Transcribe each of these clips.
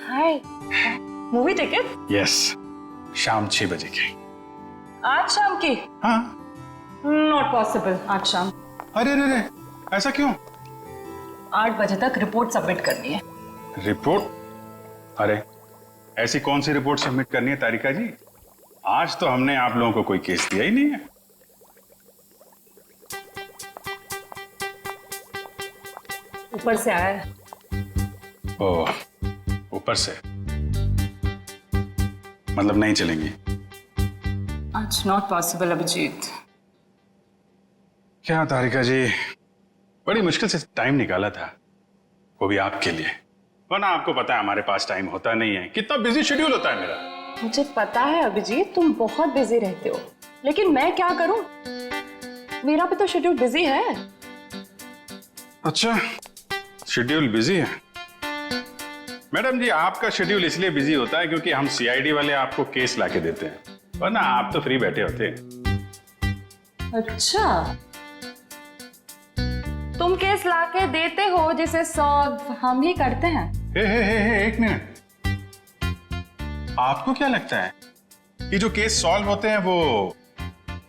हाय, movie ticket? Yes, शाम 6 बजे की। आज शाम की? हाँ। नॉट पॉसिबल आज शाम। अरे अरे, ऐसा क्यों? 8 बजे तक रिपोर्ट सबमिट करनी है। रिपोर्ट? अरे ऐसी कौन सी रिपोर्ट सबमिट करनी है तारिका जी? आज तो हमने आप लोगों को कोई केस दिया ही नहीं है। ऊपर से आया है। ओह, ऊपर से मतलब नहीं चलेंगी? आज नॉट पॉसिबल अभिजीत। क्या तारिका जी, बड़ी मुश्किल से टाइम निकाला था, वो भी आपके लिए। वरना आपको पता है हमारे पास टाइम होता नहीं है, कितना बिजी शेड्यूल होता है मेरा। मुझे पता है अभिजीत, तुम बहुत बिजी रहते हो, लेकिन मैं क्या करूं? मेरा भी तो शेड्यूल बिजी है। अच्छा, शेड्यूल बिजी है? मैडम जी, आपका शेड्यूल इसलिए बिजी होता है क्योंकि हम सीआईडी वाले आपको केस लाके देते हैं, वरना आप तो फ्री बैठे होते हैं। अच्छा, तुम केस लाके देते हो जिसे सॉल्व हम ही करते हैं। हे, एक मिनट। आपको क्या लगता है कि जो केस सॉल्व होते हैं वो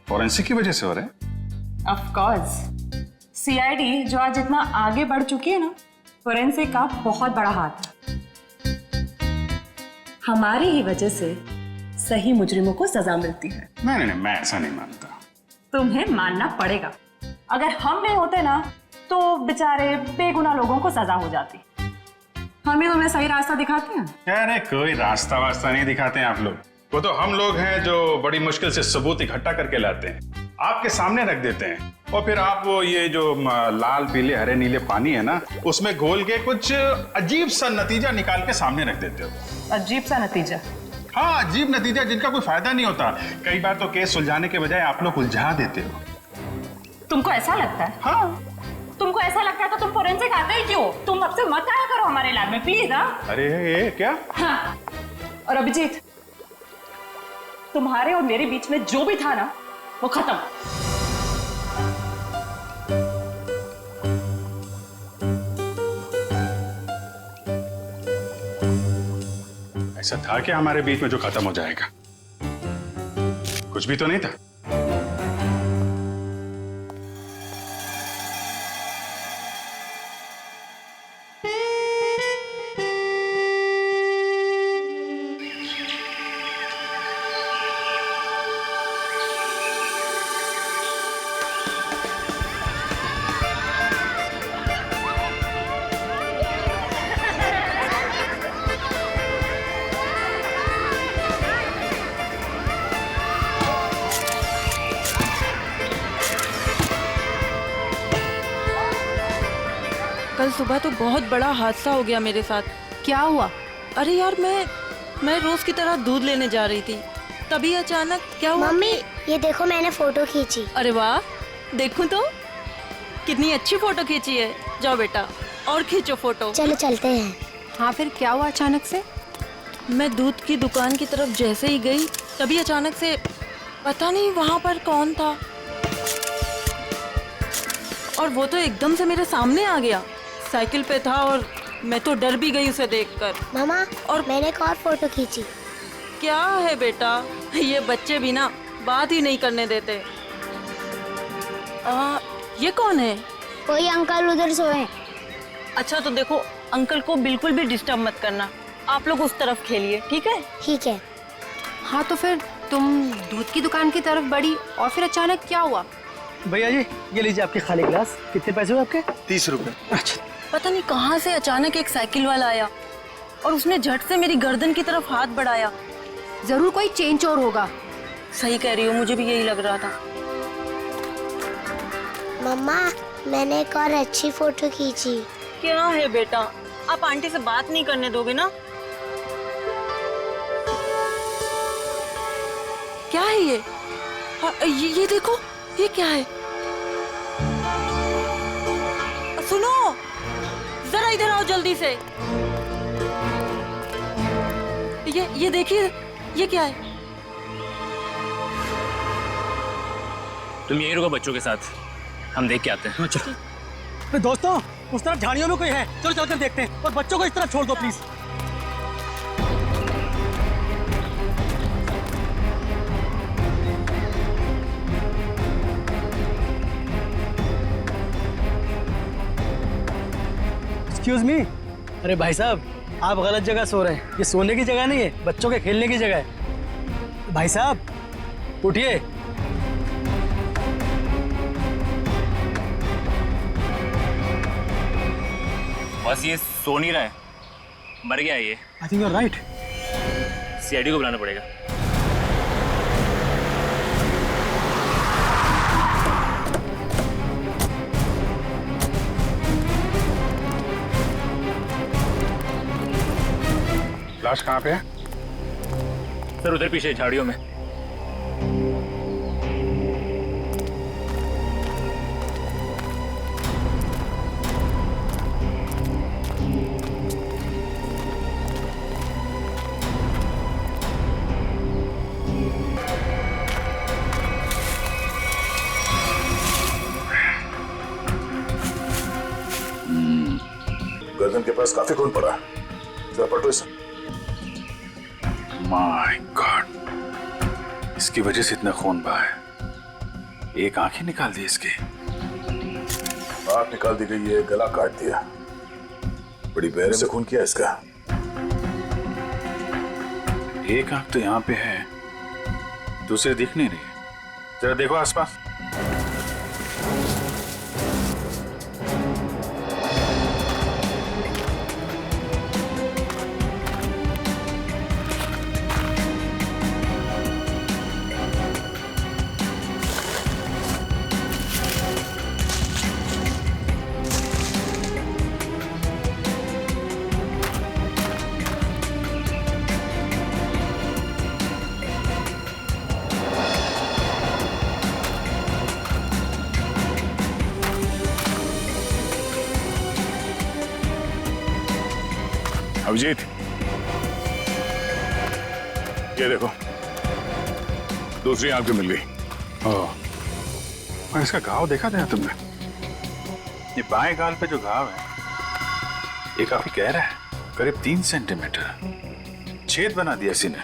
फॉरेंसिक की वजह से हो रहे हैं? ऑफ कोर्स, सीआईडी जो आज इतना आगे बढ़ चुकी है ना, फोरेंसिक का बहुत बड़ा हाथ है। हमारी ही वजह से सही मुजरिमों को सजा मिलती है। नहीं, मैं ऐसा नहीं मानता। तुम्हें मानना पड़ेगा। अगर हम नहीं होते ना तो बेचारे बेगुनाह लोगों को सजा हो जाती। हम ही तुम्हें सही रास्ता दिखाते हैं। अरे कोई रास्ता वास्ता नहीं दिखाते हैं आप लोग, वो तो हम लोग हैं जो बड़ी मुश्किल से सबूत इकट्ठा करके लाते हैं, आपके सामने रख देते हैं, और फिर आप वो ये जो लाल पीले हरे नीले पानी है ना, उसमें घोल के कुछ अजीब सा नतीजा निकाल के सामने रख देते हो। अजीब सा नतीजा? हाँ, अजीब नतीजा जिनका कोई फायदा नहीं होता। कई बार तो केस सुलझाने के बजाय आप लोग उलझा देते हो। तुमको ऐसा लगता है? हाँ। तुमको ऐसा लगता है तो तुम फोरेंसिक आते ही क्यों? तुम अब से मत आया करो हमारे लैब में प्लीज। हाँ? अरे ये क्या? हाँ। और अभिजीत, तुम्हारे और मेरे बीच में जो भी था ना, वो खत्म। ऐसा था क्या हमारे बीच में जो खत्म हो जाएगा? कुछ भी तो नहीं था। कल सुबह तो बहुत बड़ा हादसा हो गया मेरे साथ। क्या हुआ? अरे यार, मैं रोज की तरह दूध लेने जा रही थी, तभी अचानक क्या हुआ? मम्मी, ये देखो मैंने फोटो खींची। अरे वाह, देखूं तो कितनी अच्छी फोटो खींची है। जाओ बेटा और खींचो फोटो। चलो चलते हैं। हाँ, फिर क्या हुआ अचानक से? मैं दूध की दुकान की तरफ जैसे ही गई, तभी अचानक से पता नहीं वहां पर कौन था, और वो तो एकदम से मेरे सामने आ गया। साइकिल पे था और मैं तो डर भी गई उसे देखकर। मामा, और मैंने एक और फोटो खींची। क्या है बेटा, ये बच्चे भी ना बात ही नहीं करने देते। ये कौन है? कोई अंकल उधर सोए। अच्छा तो देखो, अंकल को बिल्कुल भी डिस्टर्ब मत करना, आप लोग उस तरफ खेलिए, ठीक है? ठीक है। हाँ, तो फिर तुम दूध की दुकान की तरफ बढ़ी और फिर अचानक क्या हुआ? भैया जी, ये लीजिए आपकी खाली गिलास। कितने पैसे हुए आपके? 30 रुपए। अच्छा। पता नहीं कहाँ से अचानक एक साइकिल वाला आया और उसने झट से मेरी गर्दन की तरफ हाथ बढ़ाया। जरूर कोई चेन चोर होगा। सही कह रही हो, मुझे भी यही लग रहा था। मम्मा, मैंने एक और अच्छी फोटो खींची। क्या है बेटा, आप आंटी से बात नहीं करने दोगे ना? क्या है ये? ये देखो, ये क्या है? सुनो, जरा इधर आओ जल्दी से। ये देखिए, ये क्या है? तुम यहीं रुको बच्चों के साथ, हम देख के आते हैं। दोस्तों, उस तरफ झाड़ियों में कोई है, चलो चलकर देखते हैं। और बच्चों को इस तरफ छोड़ दो प्लीज। Excuse me. अरे भाई साहब, आप गलत जगह सो रहे हैं। ये सोने की जगह नहीं है, बच्चों के खेलने की जगह है। भाई साहब उठिए। बस ये सो नहीं रहा है, मर गया है ये। I think you are right. CID को बुलाना पड़ेगा। लाश कहाँ पे है? सर उधर पीछे झाड़ियों में। गर्दन के पास काफी खून पड़ा। जरा पलटो इसे। माय गॉड, इसकी वजह से इतना खून बहा है। एक आंख ही निकाल दी इसकी। आंख निकाल दी गई है, गला काट दिया। बड़ी बेरहमी से खून किया इसका। एक आंख तो यहाँ पे है, दूसरी दिख नहीं रही। जरा देखो आसपास। अभिजीत, ये देखो, दूसरी आंख भी मिल गई। और इसका घाव देखा था तुमने? ये बाएं गाल पे जो घाव है, ये काफी गहरा है, करीब 3 सेंटीमीटर। छेद बना दिया इसी ने।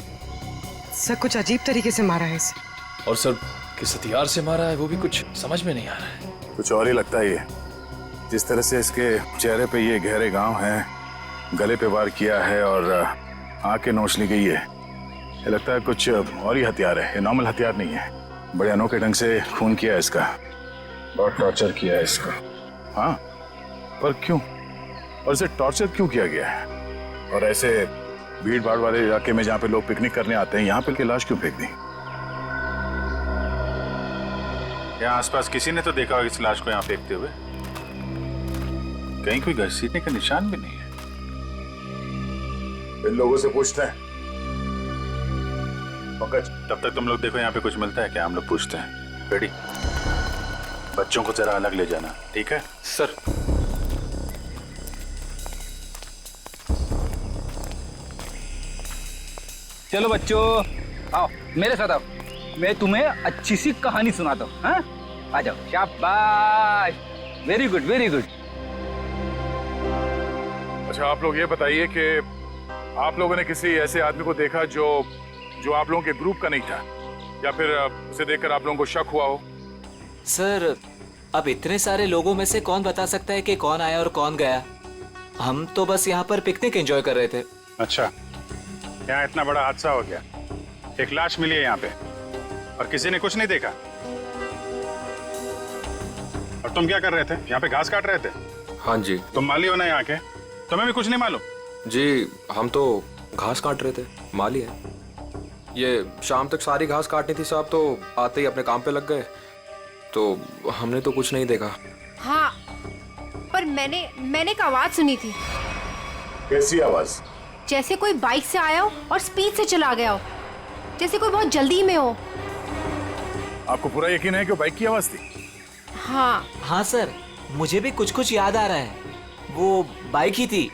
सर कुछ अजीब तरीके से मारा है इसे। और सर किस हथियार से मारा है वो भी कुछ समझ में नहीं आ रहा है। कुछ और ही लगता है ये। जिस तरह से इसके चेहरे पे ये गहरे घाव हैं, गले पे वार किया है और आंखें नोच ली गई है, ये लगता है कुछ और ही हथियार है। ये नॉर्मल हथियार नहीं है। बड़े अनोखे ढंग से खून किया है इसका। बहुत टॉर्चर किया है इसको। हाँ, पर क्यों? और इसे टॉर्चर क्यों किया गया है? और ऐसे भीड़ भाड़ वाले इलाके में जहाँ पे लोग पिकनिक करने आते हैं, यहाँ पे लाश क्यों फेंक दी? यहाँ आसपास किसी ने तो देखा होगा इस लाश को यहाँ फेंकते हुए। कहीं कोई घसीटने का निशान भी नहीं है। इन लोगों से पूछते हैं। पंकज, तब तक तुम लोग देखो यहाँ पे कुछ मिलता है क्या, हम लोग पूछते हैं। रेडी? बच्चों को जरा अलग ले जाना, ठीक है? सर चलो बच्चों, आओ मेरे साथ आओ। मैं तुम्हें अच्छी सी कहानी सुनाता हूँ। हाँ, आ जाओ। शाबाश, वेरी गुड वेरी गुड। अच्छा, आप लोग ये बताइए कि आप लोगों ने किसी ऐसे आदमी को देखा जो आप लोगों के ग्रुप का नहीं था, या फिर उसे देखकर आप लोगों को शक हुआ हो? सर अब इतने सारे लोगों में से कौन बता सकता है कि कौन आया और कौन गया। हम तो बस यहाँ पर पिकनिक एंजॉय कर रहे थे। अच्छा, यहाँ इतना बड़ा हादसा हो गया, एक लाश मिली है यहाँ पे और किसी ने कुछ नहीं देखा। और तुम क्या कर रहे थे? यहाँ पे घास काट रहे थे? हाँ जी। तुम माली हो ना यहाँ के, तुम्हें भी कुछ नहीं मालूम? जी हम तो घास काट रहे थे, माली है। ये शाम तक सारी घास काटनी थी साहब, तो आते ही अपने काम पे लग गए, तो हमने तो कुछ नहीं देखा। हाँ, पर मैंने एक आवाज सुनी थी। कैसी आवाज? जैसे कोई बाइक से आया हो और स्पीड से चला गया हो, जैसे कोई बहुत जल्दी में हो। आपको पूरा यकीन है कि वो बाइक की आवाज थी? हाँ सर, मुझे भी कुछ कुछ याद आ रहा है। वो बाइक ही थी,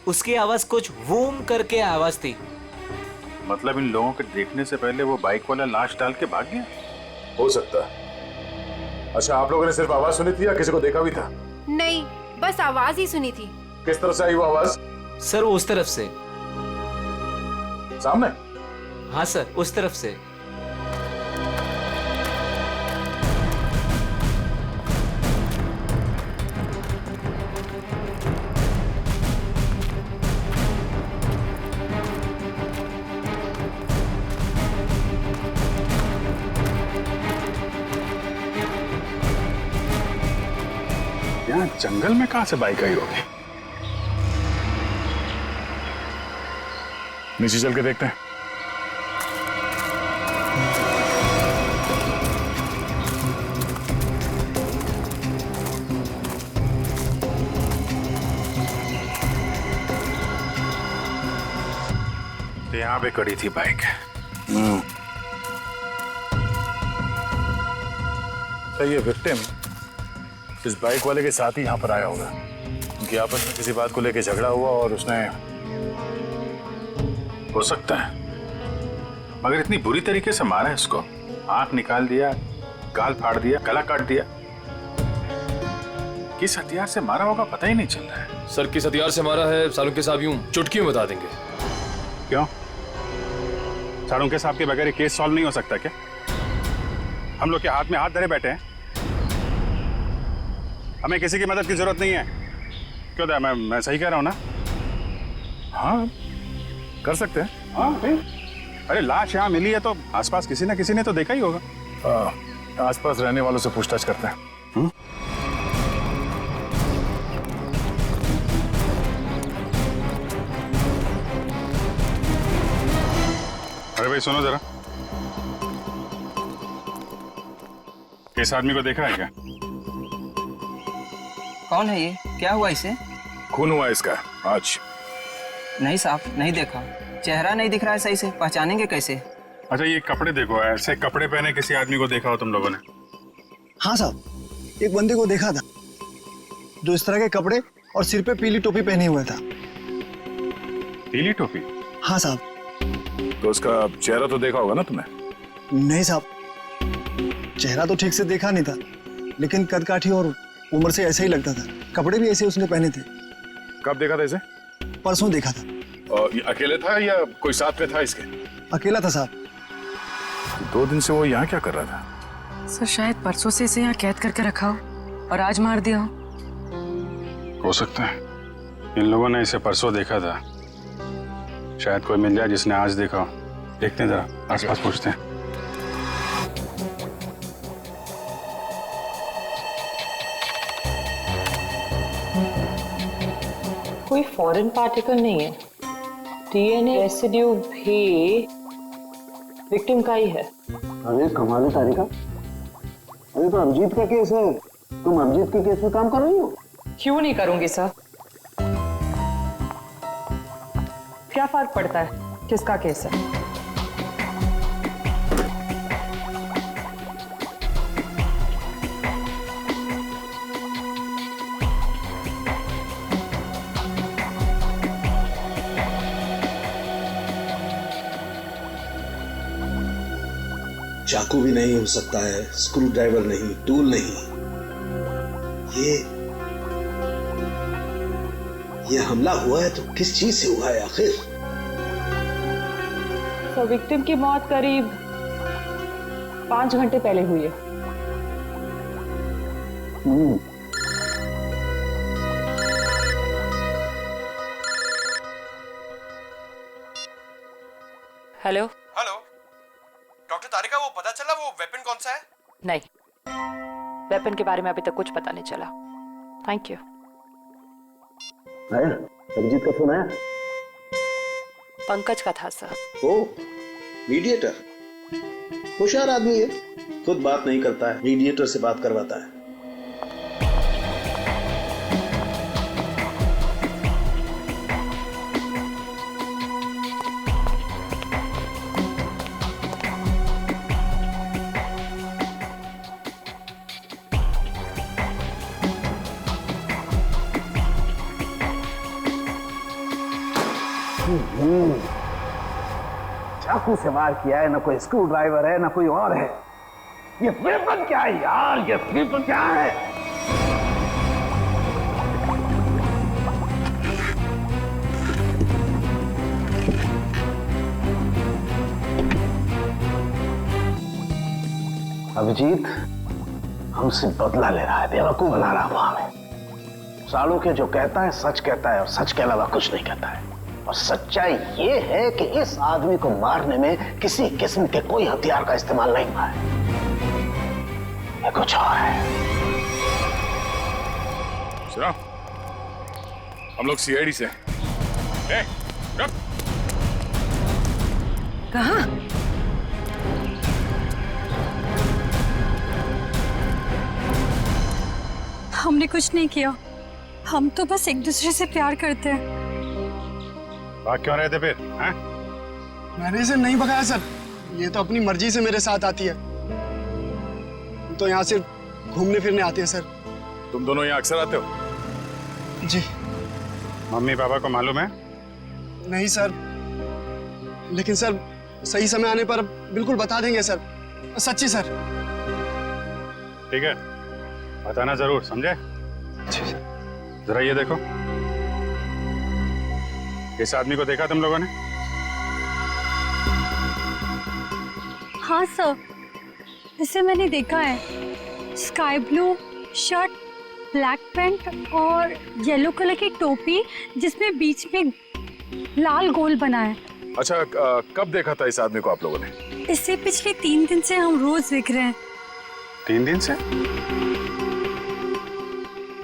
उसकी आवाज कुछ वूम करके आवाज थी। मतलब इन लोगों के देखने से पहले वो बाइक वाला लाश डाल के भाग गया? हो सकता है। अच्छा, आप लोगों ने सिर्फ आवाज सुनी थी या किसी को देखा भी था? नहीं, बस आवाज ही सुनी थी। किस तरफ से आई वो आवाज? सर उस तरफ से। सामने? हाँ सर, उस तरफ से। जंगल में कहां से बाइक आई होगी? नीचे चल के देखते हैं। तो यहां पे खड़ी थी बाइक। तो ये विक्टिम इस बाइक वाले के साथ ही यहाँ पर आया होगा। उनकी आपस में किसी बात को लेकर झगड़ा हुआ और उसने, हो सकता है, मगर इतनी बुरी तरीके से मारा है इसको। आंख निकाल दिया, गाल फाड़ दिया, गला काट दिया। किस हथियार से मारा होगा पता ही नहीं चल रहा है। सर किस हथियार से मारा है सालुंके साहब यूं चुटकी में बता देंगे। क्यों? सालुंके साहब के बगैर केस सॉल्व नहीं हो सकता क्या? हम लोग के हाथ में हाथ धरे बैठे हैं, हमें किसी की मदद की जरूरत नहीं है। क्यों दया, मैं सही कह रहा हूं ना? हाँ कर सकते हैं। हाँ भाई, अरे लाश यहाँ मिली है तो आसपास किसी ना किसी ने तो देखा ही होगा। आसपास रहने वालों से पूछताछ करते हैं। अरे भाई सुनो जरा, इस आदमी को देखा है क्या? कौन है ये? क्या हुआ इसे? खून हुआ इसका आज। नहीं साहब, नहीं देखा। चेहरा नहीं दिख रहा है सही से, पहचानेंगे कैसे? अच्छा ये कपड़े देखो, ऐसे कपड़े पहने किसी आदमी को देखा हो तुम लोगों ने? हाँ साहब, एक बंदे को देखा था जो इस तरह के कपड़े और सिर पे पीली टोपी पहने हुआ था। पीली टोपी? हाँ साहब। तो उसका चेहरा तो देखा होगा ना तुमने? नहीं साहब, चेहरा तो ठीक से देखा नहीं था, लेकिन कद काठी और उम्र से ऐसे ही लगता था। कपड़े भी ऐसे उसने पहने थे। कब देखा था इसे? परसों देखा था। और ये अकेले था या कोई साथ में था इसके? अकेला था साहब। 2 दिन से वो यहाँ क्या कर रहा था? सर शायद परसों से इसे यहाँ कैद करके रखा हो और आज मार दिया हो सकता है इन लोगों ने इसे परसों देखा था। शायद कोई मिल जाए जिसने आज देखा हो। देखते हैं जरा, आसपास पूछते हैं। कोई फॉरेन पार्टिकल नहीं है। डीएनए रेसिड्यू भी विक्टिम का ही है। अरे कमाल है तारिका, अरे तो अभिजीत का केस है, तुम अभिजीत के केस में काम कर रही हो? क्यों नहीं करूंगी सर? क्या फर्क पड़ता है किसका केस है? चाकू भी नहीं हो सकता है, स्क्रू ड्राइवर नहीं, टूल नहीं। ये हमला हुआ है तो किस चीज से हुआ है आखिर? तो विक्टिम की मौत करीब 5 घंटे पहले हुई है। हेलो हेलो डॉक्टर तारिका, वो पता चला वो वेपन कौन सा है? नहीं, वेपन के बारे में अभी तक कुछ पता नहीं चला। Thank you. आया अभिजीत का फोन आया? पंकज का था सर। ओ मीडिएटर, होशियार आदमी है, खुद बात नहीं करता है, मीडिएटर से बात करवाता है। चाकू से वार किया है, ना कोई स्क्रू ड्राइवर है, ना कोई और है। ये वेपन क्या है यार? ये वेपन क्या है? अभिजीत हमसे बदला ले रहा है, बेवकूफ बना रहा है वो हमें। सालों के जो कहता है सच कहता है और सच के अलावा कुछ नहीं कहता है। और सच्चाई ये है कि इस आदमी को मारने में किसी किस्म के कोई हथियार का इस्तेमाल नहीं हुआ है। ये कुछ और है। सुनो, हम लोग सीआईडी से हैं। कहाँ? हमने कुछ नहीं किया, हम तो बस एक दूसरे से प्यार करते हैं। भाग क्यों रहे थे फिर? हैं? मैंने इसे नहीं भगाया सर, ये तो अपनी मर्जी से मेरे साथ आती है। हम तो यहाँ सिर्फ घूमने फिरने आते हैं सर। तुम दोनों यहाँ अक्सर आते हो? जी। मम्मी पापा को मालूम है? नहीं सर, लेकिन सर सही समय आने पर बिल्कुल बता देंगे सर, सच्ची सर। ठीक है, बताना जरूर, समझे? जरा ये देखो, इस आदमी को देखा तुम लोगों ने? हाँ सर, इसे मैंने देखा है। Sky blue shirt, black pant और येलो कलर की टोपी जिसमें बीच में लाल गोल बना है। अच्छा, कब देखा था इस आदमी को आप लोगों ने? इससे पिछले 3 दिन से हम रोज देख रहे हैं। 3 दिन से?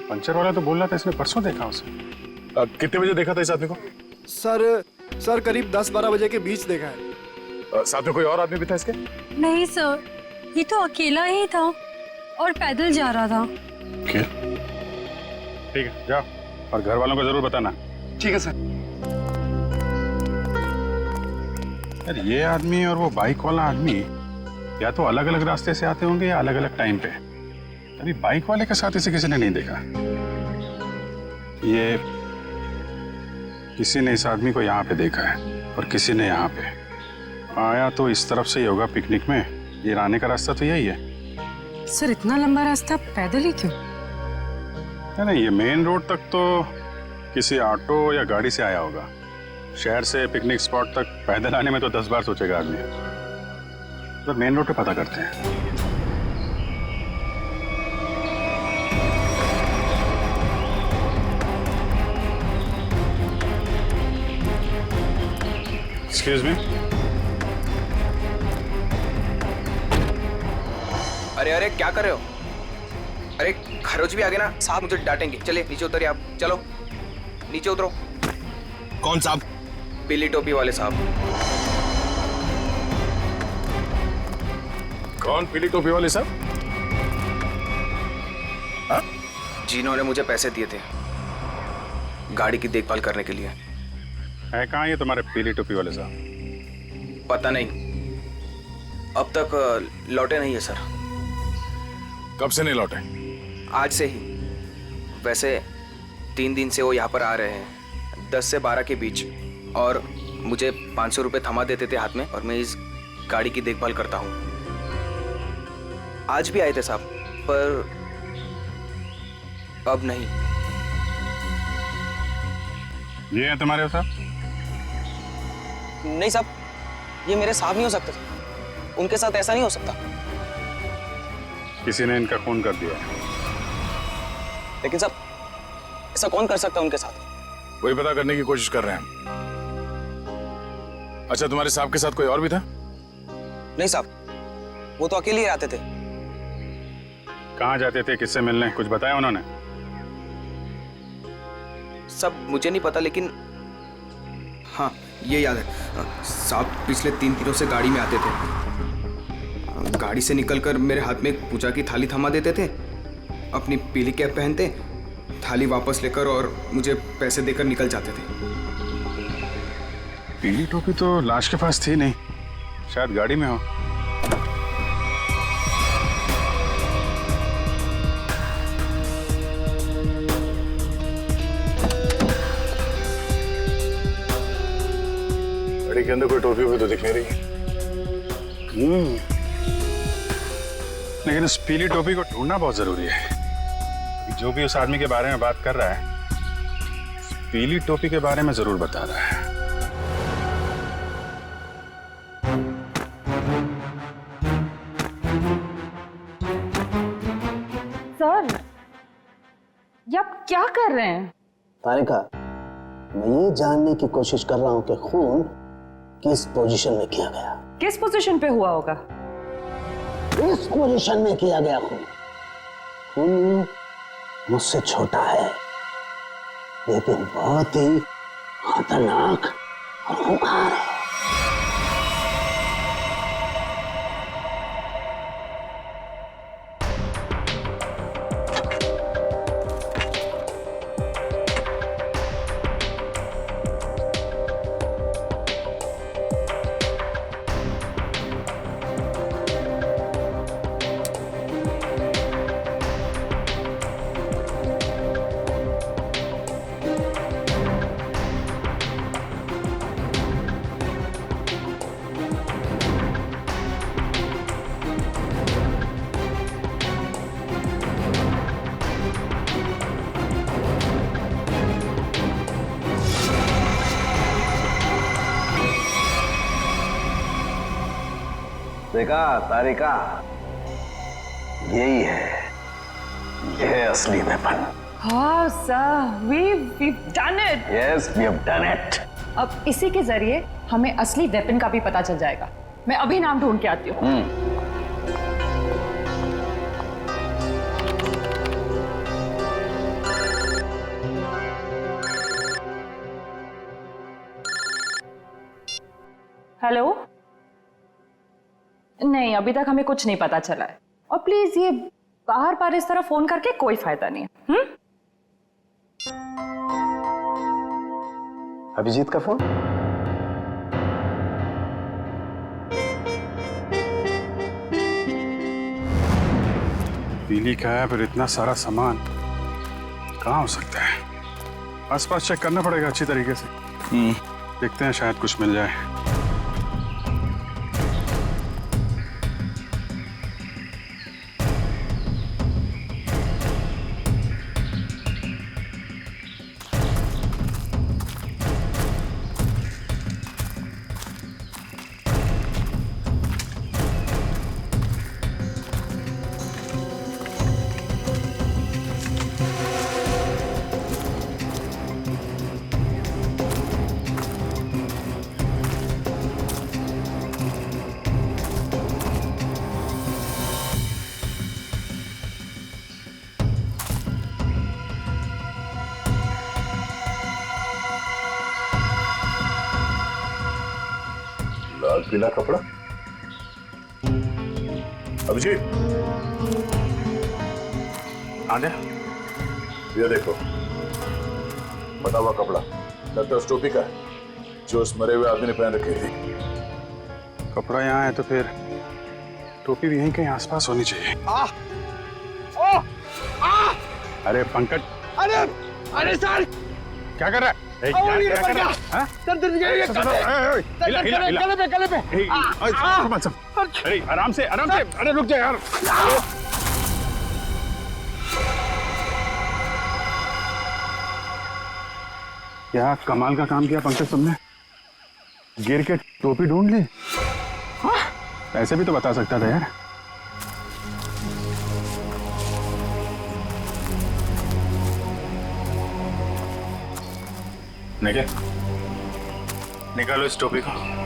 पंचर वाला तो बोल रहा था इसने परसों देखा उसे। कितने बजे देखा था इस आदमी को? सर करीब 10-12 बजे के बीच देखा है। साथ में कोई और आदमी भी था इसके? नहीं सर, ये तो अकेला ही था और पैदल जा रहा था। ठीक है, जाओ और घर वालों को जरूर बताना। ठीक है सर। यार ये आदमी और वो बाइक वाला आदमी या तो अलग अलग रास्ते से आते होंगे या अलग अलग टाइम पे। अभी बाइक वाले के साथ इसे किसी ने नहीं देखा। ये किसी ने इस आदमी को यहाँ पे देखा है और किसी ने यहाँ पे। आया तो इस तरफ से ही होगा पिकनिक में, ये आने का रास्ता तो यही है। सर इतना लंबा रास्ता पैदल ही क्यों? नहीं, ये मेन रोड तक तो किसी ऑटो या गाड़ी से आया होगा। शहर से पिकनिक स्पॉट तक पैदल आने में तो 10 बार सोचेगा आदमी। तो मेन रोड पे पता करते हैं। Excuse me. अरे क्या कर रहे हो? अरे खरोच भी आ गए ना साहब, मुझे डांटेंगे। चलिए नीचे उतरिए आप, चलो नीचे उतरो। कौन साहब? पीली टोपी वाले साहब। कौन पीली टोपी वाले साहब? जिन्होंने मुझे पैसे दिए थे गाड़ी की देखभाल करने के लिए। है कहाँ ये तुम्हारे पीली टोपी वाले साहब? पता नहीं, अब तक लौटे नहीं है सर। कब से नहीं लौटे? आज से ही। वैसे 3 दिन से वो यहाँ पर आ रहे हैं, 10 से 12 के बीच, और मुझे 500 रुपये थमा देते थे हाथ में, और मैं इस गाड़ी की देखभाल करता हूँ। आज भी आए थे साहब, पर अब नहीं। ये है तुम्हारे साहब? नहीं साहब, ये मेरे साहब नहीं हो सकते, उनके साथ ऐसा नहीं हो सकता। किसी ने इनका खून कर दिया। लेकिन साहब ऐसा कौन कर सकता है उनके साथ? वही पता करने की कोशिश कर रहे हैं। अच्छा, तुम्हारे साहब के साथ कोई और भी था? नहीं साहब, वो तो अकेले ही रहते थे। कहाँ जाते थे, किससे मिलने, कुछ बताया उन्होंने? सब मुझे नहीं पता, लेकिन हाँ ये याद है साहब, पिछले 3 दिनों से गाड़ी में आते थे। गाड़ी से निकलकर मेरे हाथ में एक पूजा की थाली थमा देते थे, अपनी पीली कैप पहनते, थाली वापस लेकर और मुझे पैसे देकर निकल जाते थे। पीली टोपी तो लाश के पास थी नहीं, शायद गाड़ी में हो। गाड़ी के अंदर कोई टोपी भी तो दिख नहीं रही। लेकिन उस पीली टोपी को ढूंढना बहुत जरूरी है। जो भी उस आदमी के बारे में बात कर रहा है, उस पीली टोपी के बारे में जरूर बता रहा है। सर, ये आप क्या कर रहे हैं? तारिका, मैं ये जानने की कोशिश कर रहा हूं कि खून किस पोजीशन में किया गया। किस पोजीशन पे हुआ होगा? इस पोजीशन में किया गया खून। खून मुझसे छोटा है, लेकिन बहुत ही खतरनाक और खूंखार है। देखा तारिका, यही है, ये है असली वेपन। हाँ sir, we've done it. Yes, we have done it. अब इसी के जरिए हमें असली वेपन का भी पता चल जाएगा। मैं अभी नाम ढूंढ के आती हूँ। हेलो? नहीं, अभी तक हमें कुछ नहीं पता चला है। और प्लीज ये बाहर बार इस तरह फोन करके कोई फायदा नहीं है। अभिजीत का फोन? पीली का है, पर इतना सारा सामान कहाँ हो सकता है? आसपास चेक करना पड़ेगा अच्छी तरीके से। देखते हैं, शायद कुछ मिल जाए। लाल पीला कपड़ा। अभिजीत, आजा। ये देखो, बटा हुआ कपड़ा, लगता है उस टोपी का है जो उस मरे हुए आदमी ने पहन रखी थी। कपड़ा यहाँ है तो फिर टोपी भी यहीं कहीं आसपास होनी चाहिए। अरे पंकज, अरे सर, क्या कर रहा है? गले पे। अरे आराम से, अरे रुक जा यार। क्या कमाल का काम किया पंकज तुमने, गिर के टोपी ढूंढ ली। ऐसे भी तो बता सकता था यार। निकालो इस टोपी को।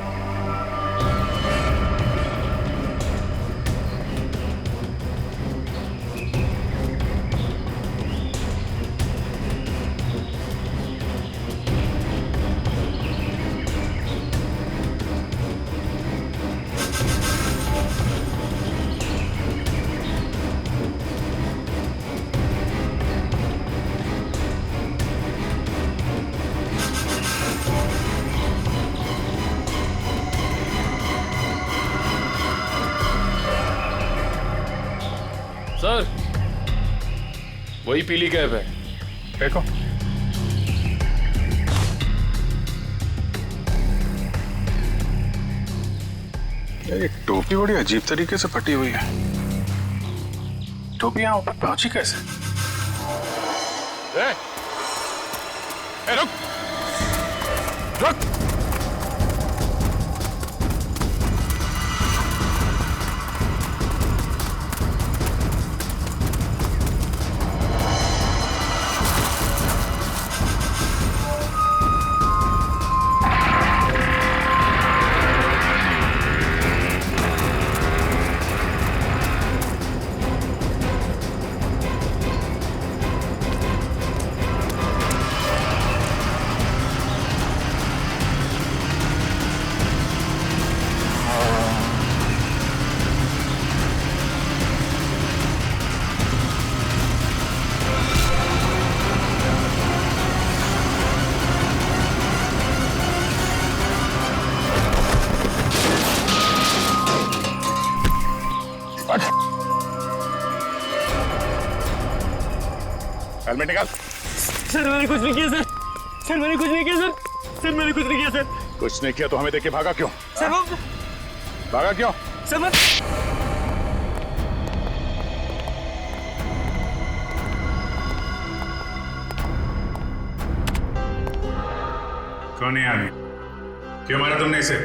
सर, वही पीली कैप है। देखो, ये टोपी बड़ी अजीब तरीके से फटी हुई है। टोपी यहाँ ऊपर पहुंची कैसे? रुक रुक। हेलमेट निकाल। सर मैंने कुछ नहीं किया सर। सर मैंने कुछ नहीं किया सर। सर मैंने कुछ नहीं किया सर। कुछ नहीं किया तो हमें देख के भागा क्यों? सर वो भागा क्यों? सर मैं कौन है आदमी? क्यों मारा तुमने इसे?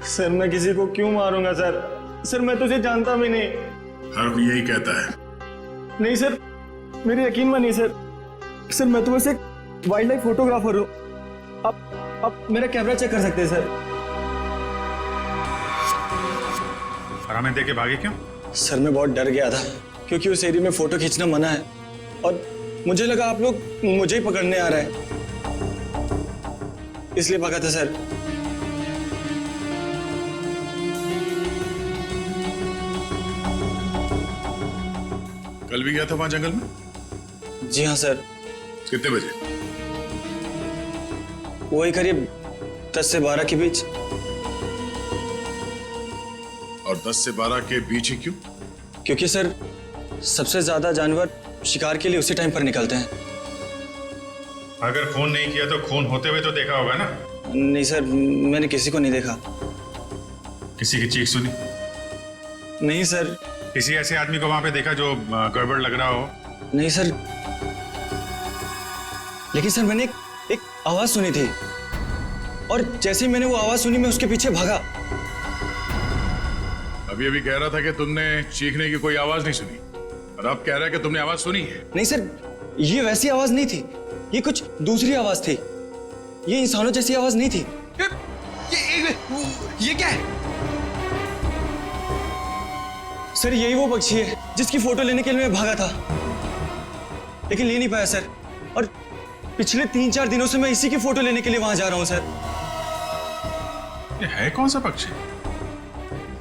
सर मैं किसी को क्यों मारूंगा सर? सर मैं तुझे जानता भी नहीं। हर कोई यही कहता है। नहीं सर, मेरे यकीन मानिए सर। सर मैं तो बस एक वाइल्ड लाइफ फोटोग्राफर हूँ। आप मेरा कैमरा चेक कर सकते हैं सर। और हमें देख के भागे क्यों? सर मैं बहुत डर गया था क्योंकि उस एरिया में फोटो खींचना मना है और मुझे लगा आप लोग मुझे ही पकड़ने आ रहे हैं, इसलिए भागा था सर। कल भी गया था वहां जंगल में? जी हाँ सर। कितने बजे? वही करीब 10 से 12 के बीच। और 10 से 12 के बीच ही क्यों? क्योंकि सर सबसे ज्यादा जानवर शिकार के लिए उसी टाइम पर निकलते हैं। अगर खून नहीं किया तो खून होते हुए तो देखा होगा ना? नहीं सर, मैंने किसी को नहीं देखा। किसी की चीख सुनी? नहीं सर। किसी ऐसे आदमी को वहां पे देखा जो गड़बड़ लग रहा हो? नहीं सर, लेकिन सर मैंने एक आवाज सुनी थी और जैसे ही मैंने वो आवाज सुनी मैं उसके पीछे भागा। अभी अभी कह रहा था कि तुमने चीखने की कोई आवाज नहीं सुनी और अब कह रहा है कि तुमने आवाज सुनी है। नहीं सर, ये वैसी आवाज नहीं थी, ये कुछ दूसरी आवाज थी। ये इंसानों जैसी आवाज नहीं थी। ये क्या है? सर यही वो पक्षी है जिसकी फोटो लेने के लिए मैं भागा था, लेकिन ले नहीं पाया सर। और पिछले 3-4 दिनों से मैं इसी की फोटो लेने के लिए वहां जा रहा हूं सर। ये है कौन सा पक्षी?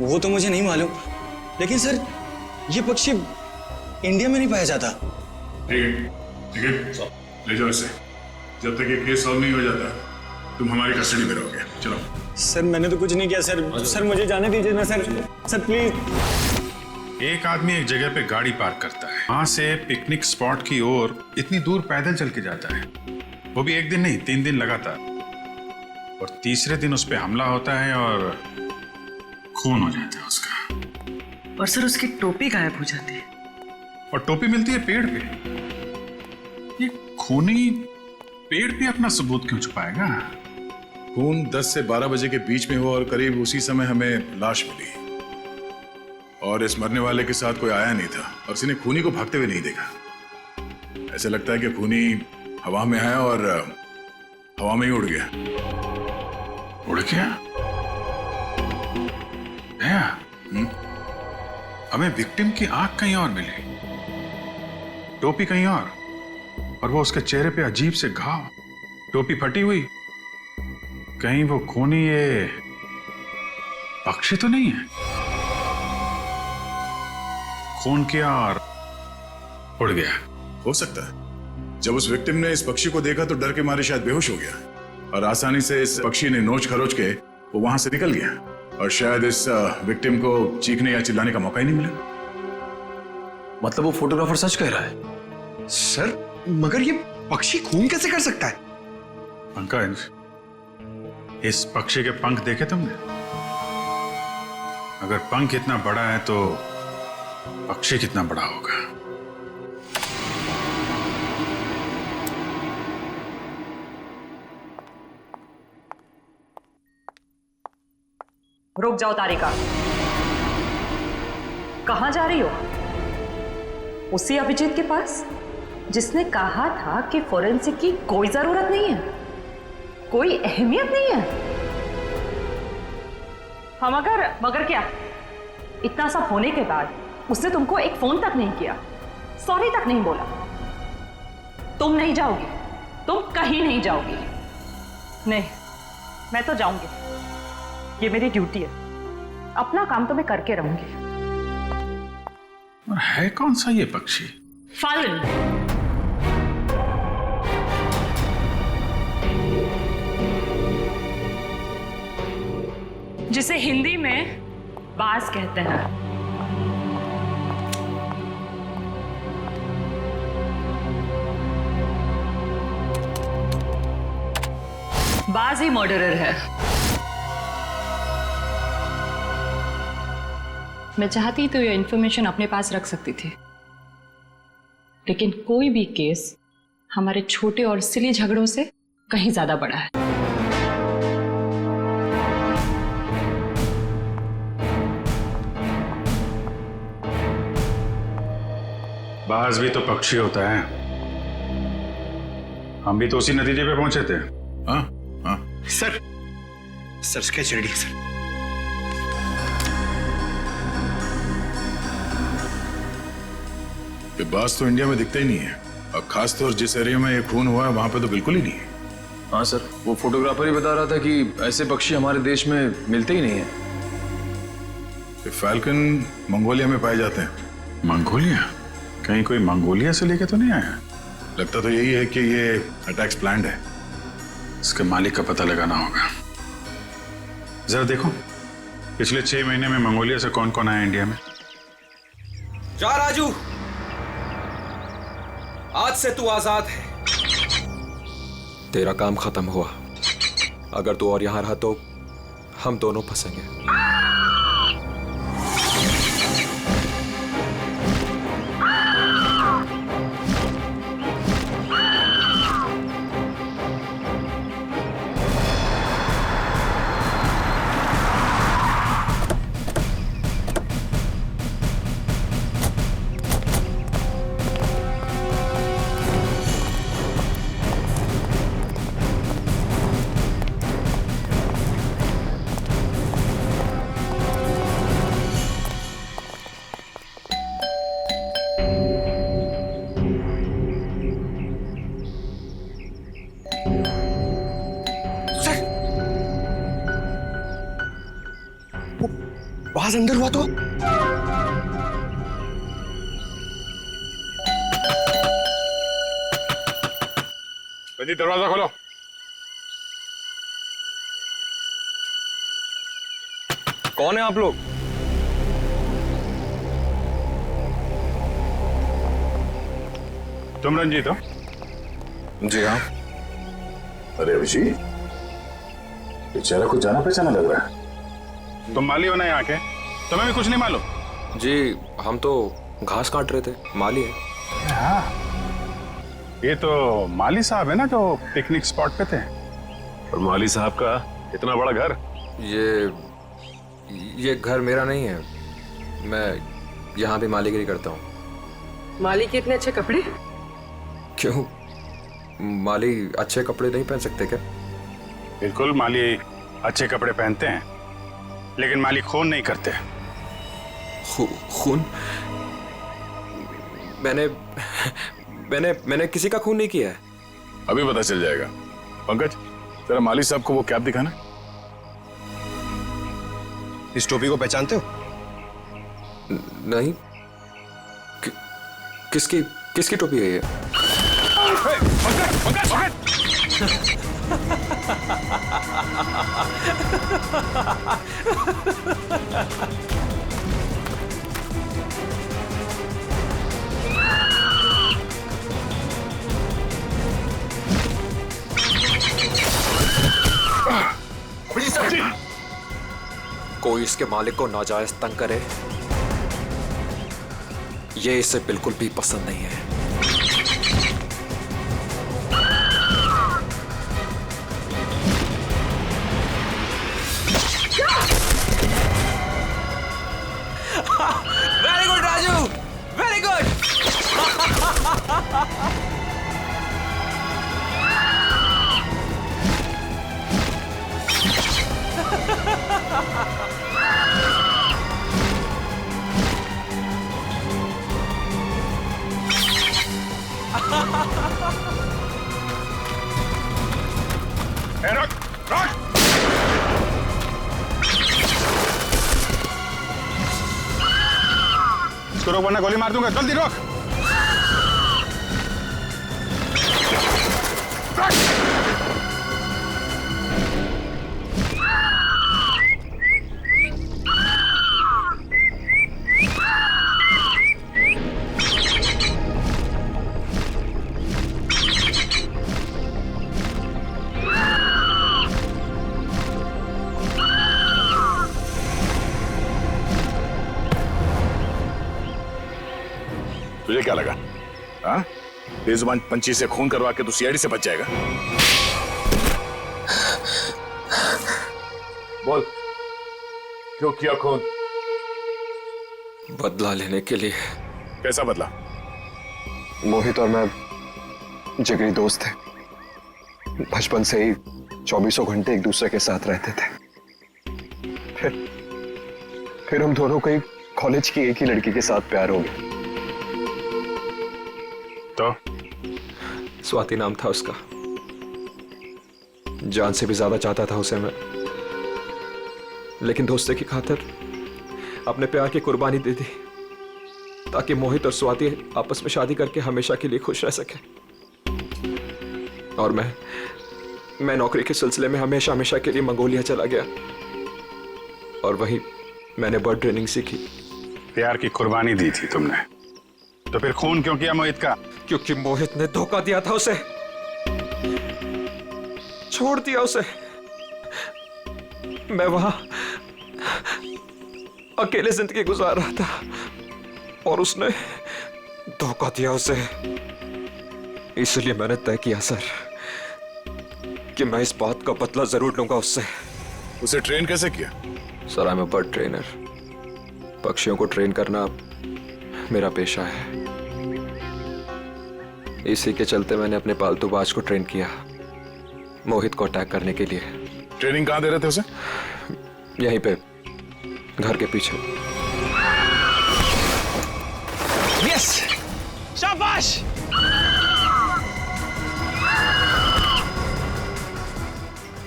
वो तो मुझे नहीं मालूम, लेकिन सर ये पक्षी इंडिया में नहीं पाया जाता। ठीक है, ले जाओ इसे। जब तक ये केस सॉल्व नहीं हो जाता तुम हमारी कस्टडी में रहोगे। चलो। सर मैंने तो कुछ नहीं किया सर। सर मुझे जाने दीजिए ना सर। Sir please. एक आदमी एक जगह पे गाड़ी पार्क करता है, वहां से पिकनिक स्पॉट की ओर इतनी दूर पैदल चल के जाता है, वो भी एक दिन नहीं 3 दिन लगातार, और तीसरे दिन उस पर हमला होता है और खून हो जाता है उसका। और सर उसकी टोपी गायब हो जाती है। और टोपी मिलती है पेड़ पे। ये खूनी पेड़ पे अपना सबूत क्यों छुपाएगा? खून 10 से 12 बजे के बीच में हुआ और करीब उसी समय हमें लाश मिली और इस मरने वाले के साथ कोई आया नहीं था और किसी ने खूनी को भागते हुए नहीं देखा। ऐसा लगता है कि खूनी हवा में आया और हवा में ही उड़ गया। उड़ गया? हमें विक्टिम की आंख कहीं और मिली, टोपी कहीं और वो उसके चेहरे पे अजीब से घाव, टोपी फटी हुई। कहीं वो खूनी ये पक्षी तो नहीं है? खून किया और उड़ गया। हो सकता है जब उस विक्टिम ने इस पक्षी को देखा तो डर के मारे शायद बेहोश हो गया और आसानी से इस पक्षी ने नोच खरोच के वो वहां से निकल गया और शायद इस विक्टिम को चीखने या चिल्लाने का मौका ही नहीं मिला। मतलब वो फोटोग्राफर सच कह रहा है? सर मगर ये पक्षी खून कैसे कर सकता है? पंकज, इस पक्षी के पंख देखे तुमने? अगर पंख इतना बड़ा है तो पक्षी कितना बड़ा होगा? रुक जाओ तारिका, कहां जा रही हो? उसी अभिजीत के पास जिसने कहा था कि फोरेंसिक की कोई जरूरत नहीं है, कोई अहमियत नहीं है। हम मगर क्या? इतना सब होने के बाद उसने तुमको एक फोन तक नहीं किया, सॉरी तक नहीं बोला। तुम नहीं जाओगी, तुम कहीं नहीं जाओगी। नहीं, मैं तो जाऊंगी, ये मेरी ड्यूटी है, अपना काम तो मैं करके रहूंगी। और है कौन सा ये पक्षी? फाल्गुन। जिसे हिंदी में बाज कहते हैं। बाज ही मर्डरर है। मैं चाहती तो ये इंफॉर्मेशन अपने पास रख सकती थी, लेकिन कोई भी केस हमारे छोटे और सिली झगड़ों से कहीं ज्यादा बड़ा है। बाज भी तो पक्षी होता है। हम भी तो उसी नतीजे पे पहुंचे थे। हाँ हाँ सर, सर स्केच रेडी है सर। ये बाज तो इंडिया में दिखता ही नहीं है, और खासतौर जिस एरिया में ये खून हुआ है वहां पे तो बिल्कुल ही नहीं है। हाँ सर, वो फोटोग्राफर ही बता रहा था कि ऐसे पक्षी हमारे देश में मिलते ही नहीं है। ये फैल्कन मंगोलिया में पाए जाते हैं। मंगोलिया? कहीं कोई मंगोलिया से लेके तो नहीं आया? लगता तो यही है कि ये अटैक्स प्लान्ड है। इसके मालिक का पता लगाना होगा। जरा देखो पिछले 6 महीने में मंगोलिया से कौन कौन आया इंडिया में। जा राजू, आज से तू आजाद है। तेरा काम खत्म हुआ। अगर तू और यहां रहा तो हम दोनों फंसेंगे। बाज अंदर हुआ तो बंदी, दरवाजा खोलो। कौन है आप लोग? तुम रंजीत हो? जी हाँ। अरे अभिजीत, बेचारा कुछ जाना पहचाना लग रहा है। तुम माली हो ना यहाँ के? तुम्हें भी कुछ नहीं मालूम? जी हम तो घास काट रहे थे, माली है। हाँ, ये तो माली साहब है ना जो पिकनिक स्पॉट पे थे। और माली साहब का इतना बड़ा घर? ये घर मेरा नहीं है, मैं यहाँ भी मालीगिरी करता हूँ। माली के इतने अच्छे कपड़े? क्यों, माली अच्छे कपड़े नहीं पहन सकते क्या? बिल्कुल, माली अच्छे कपड़े पहनते हैं, लेकिन माली खून नहीं करते। खून? मैंने किसी का खून नहीं किया है। अभी पता चल जाएगा। पंकज, तेरा माली साहब को वो कैप दिखाना। इस टोपी को पहचानते हो? नहीं। किसकी टोपी है ये? कोई इसके मालिक को नाजायज तंग करे, ये इसे बिल्कुल भी पसंद नहीं है। Very good Raju, very good. रुक, रुक। इसको रोक वरना गोली मार दूंगा। जल्दी रोक। तुझे क्या लगा? हाँ, बेजुबान पंछी से खून करवा के तू सीआईडी से बच जाएगा? बोल, क्यों किया खून? बदला लेने के लिए। कैसा बदला? मोहित और मैं जिगरी दोस्त थे। बचपन से ही 24 घंटे एक दूसरे के साथ रहते थे। फिर हम दोनों को कॉलेज की एक ही लड़की के साथ प्यार हो गया। तो स्वाति नाम था उसका। जान से भी ज्यादा चाहता था उसे मैं, लेकिन दोस्ती की खातिर अपने प्यार की कुर्बानी दे दी ताकि मोहित और स्वाति आपस में शादी करके हमेशा के लिए खुश रह सके। और मैं नौकरी के सिलसिले में हमेशा के लिए मंगोलिया चला गया और वहीं मैंने बर्ड ट्रेनिंग सीखी। प्यार की कुर्बानी दी थी तुमने, तो फिर खून क्यों किया मोहित का? क्योंकि मोहित ने धोखा दिया था उसे, छोड़ दिया उसे। मैं वहां अकेले जिंदगी गुजार रहा था और उसने धोखा दिया उसे। इसलिए मैंने तय किया सर कि मैं इस बात का बदला जरूर लूंगा उससे। उसे ट्रेन कैसे किया? Sir, I am a bird trainer. पक्षियों को ट्रेन करना मेरा पेशा है। इसी के चलते मैंने अपने पालतू बाज को ट्रेन किया मोहित को अटैक करने के लिए। ट्रेनिंग कहां दे रहे थे उसे? यहीं पे, घर के पीछे। यस, शाबाश।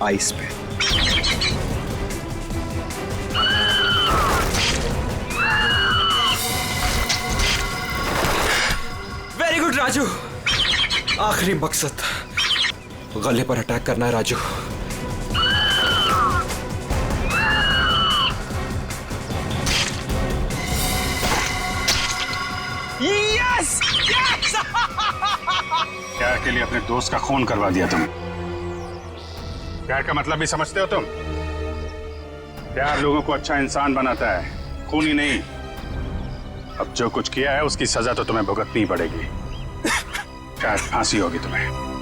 आइस पे। Very good Raju. आखिरी मकसद गले पर अटैक करना है राजू। यस! यस! प्यार के लिए अपने दोस्त का खून करवा दिया तुम। प्यार का मतलब भी समझते हो तुम? प्यार लोगों को अच्छा इंसान बनाता है, खून ही नहीं। अब जो कुछ किया है उसकी सजा तो तुम्हें भुगतनी पड़ेगी। शायद फांसी होगी तुम्हें।